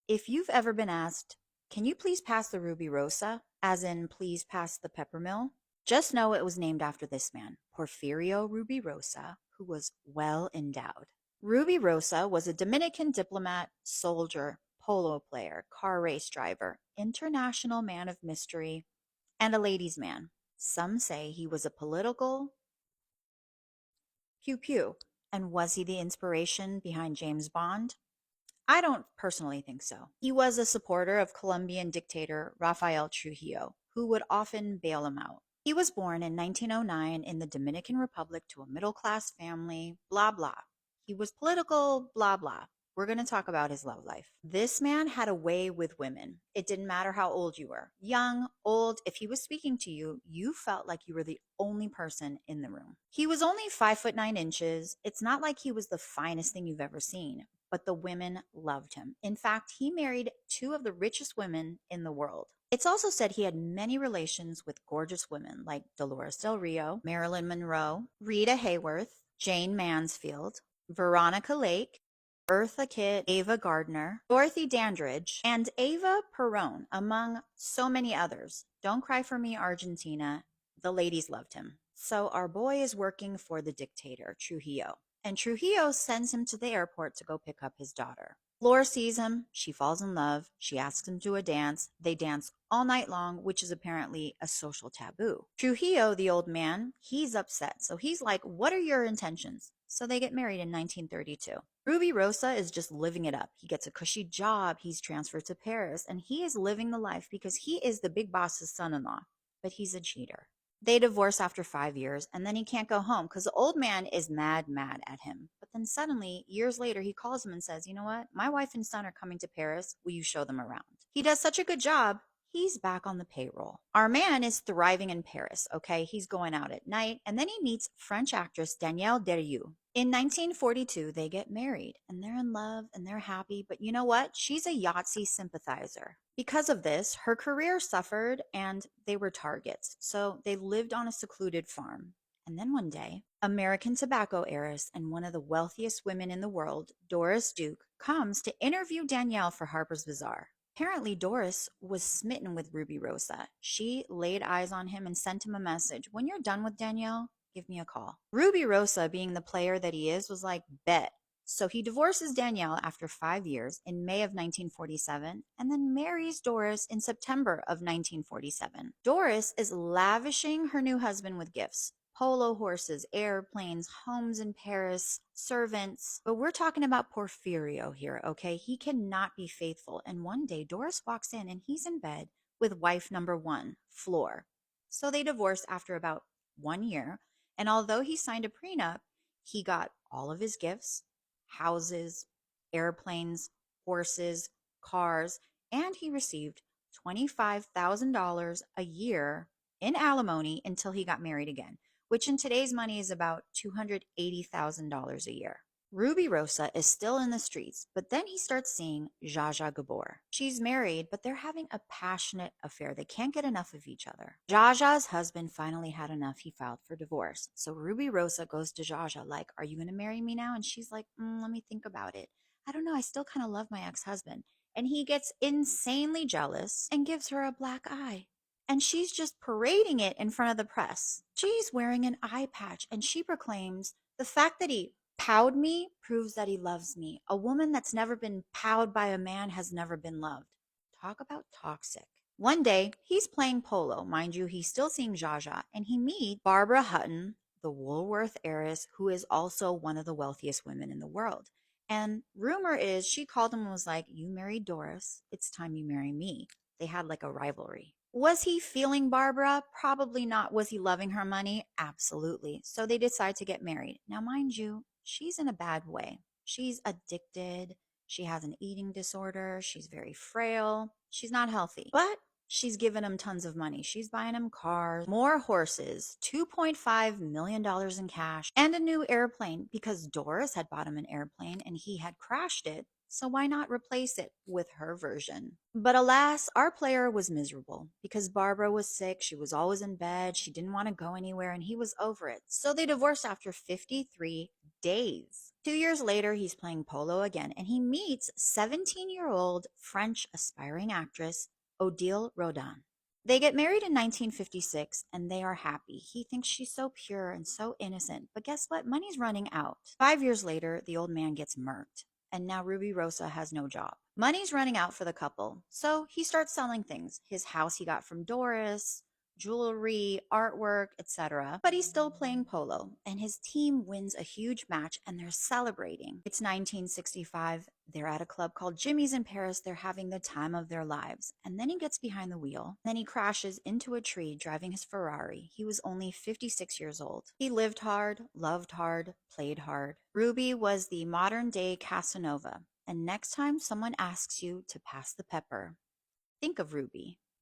If you've ever been asked, can you please pass the Ruby Rosa, as in please pass the peppermill, just know it was named after this man, Porfirio Rubirosa, who was well endowed. Ruby Rosa was a Dominican diplomat, soldier, polo player, car race driver, international man of mystery, and a ladies' man. Some say he was a political pew pew. And was he the inspiration behind James Bond? I don't personally think so. He was a supporter of Colombian dictator Rafael Trujillo, who would often bail him out. He was born in 1909 in the Dominican Republic to a middle class family, blah blah. He was political, blah blah. We're going to talk about his love life. This man had a way with women. It didn't matter how old you were, young, old. If he was speaking to you, you felt like you were the only person in the room. He was only 5'9". It's not like he was the finest thing you've ever seen, but the women loved him. In fact, he married two of the richest women in the world. It's also said he had many relations with gorgeous women like Dolores Del Rio, Marilyn Monroe, Rita Hayworth, Jane Mansfield, Veronica Lake, Eartha Kitt, Ava Gardner, Dorothy Dandridge, and Eva Perón, among so many others. Don't cry for me, Argentina. The ladies loved him. So our boy is working for the dictator, Trujillo, and Trujillo sends him to the airport to go pick up his daughter. Flor sees him, she falls in love, she asks him to a dance, they dance all night long, which is apparently a social taboo. Trujillo, the old man, he's upset, so he's like, what are your intentions? So they get married in 1932. Ruby Rosa is just living it up. He gets a cushy job, he's transferred to Paris, and he is living the life because he is the big boss's son-in-law, but he's a cheater. They divorce after 5 years, and then he can't go home because the old man is mad at him. But then suddenly, years later, he calls him and says, you know what? My wife and son are coming to Paris. Will you show them around? He does such a good job. He's back on the payroll. Our man is thriving in Paris, okay? He's going out at night, and then he meets French actress Danielle Derieux. In 1942, they get married, and they're in love, and they're happy, but you know what? She's a Yahtzee sympathizer. Because of this, her career suffered, and they were targets, so they lived on a secluded farm. And then one day, American tobacco heiress and one of the wealthiest women in the world, Doris Duke, comes to interview Danielle for Harper's Bazaar. Apparently, Doris was smitten with Ruby Rosa. She laid eyes on him and sent him a message. When you're done with Danielle, give me a call. Ruby Rosa, being the player that he is, was like, bet. So he divorces Danielle after 5 years in May of 1947 and then marries Doris in September of 1947. Doris is lavishing her new husband with gifts: polo horses, airplanes, homes in Paris, servants. But we're talking about Porfirio here, okay? He cannot be faithful. And one day Doris walks in and he's in bed with wife number one, Flor. So they divorce after about 1 year. And although he signed a prenup, he got all of his gifts, houses, airplanes, horses, cars, and he received $25,000 a year in alimony until he got married again, which in today's money is about $280,000 a year. Ruby Rosa is still in the streets, but then he starts seeing Zsa Zsa Gabor. She's married, but they're having a passionate affair. They can't get enough of each other. Zsa Zsa's husband finally had enough. He filed for divorce. So Ruby Rosa goes to Zsa Zsa like, are you going to marry me now? And she's like, let me think about it. I don't know. I still kind of love my ex-husband. And he gets insanely jealous and gives her a black eye. And she's just parading it in front of the press. She's wearing an eye patch and she proclaims, the fact that he powed me proves that he loves me. A woman that's never been powed by a man has never been loved. Talk about toxic. One day, he's playing polo. Mind you, he's still seeing Zsa Zsa, and he meets Barbara Hutton, the Woolworth heiress, who is also one of the wealthiest women in the world. And rumor is she called him and was like, you married Doris. It's time you marry me. They had like a rivalry. Was he feeling Barbara? Probably not. Was he loving her money? Absolutely. So they decide to get married. Now, mind you, she's in a bad way. She's addicted. She has an eating disorder. She's very frail. She's not healthy. But she's giving him tons of money. She's buying him cars, more horses, $2.5 million in cash, and a new airplane because Doris had bought him an airplane and he had crashed it. So why not replace it with her version? But alas, our player was miserable because Barbara was sick. She was always in bed. She didn't want to go anywhere and he was over it. So they divorced after 53 days. 2 years later, he's playing polo again, and he meets 17-year-old French aspiring actress Odile Rodin. They get married in 1956 and they are happy. He thinks she's so pure and so innocent, but guess what? Money's running out. 5 years later, the old man gets murked, and now Ruby Rosa has no job. Money's running out for the couple, so he starts selling things. His house he got from Doris, jewelry, artwork, etc. But he's still playing polo, and his team wins a huge match and they're celebrating. It's 1965. They're at a club called Jimmy's in Paris. They're having the time of their lives. And then he gets behind the wheel. Then he crashes into a tree driving his Ferrari. He was only 56 years old. He lived hard, loved hard, played hard. Ruby was the modern day Casanova. And next time someone asks you to pass the pepper, think of Ruby.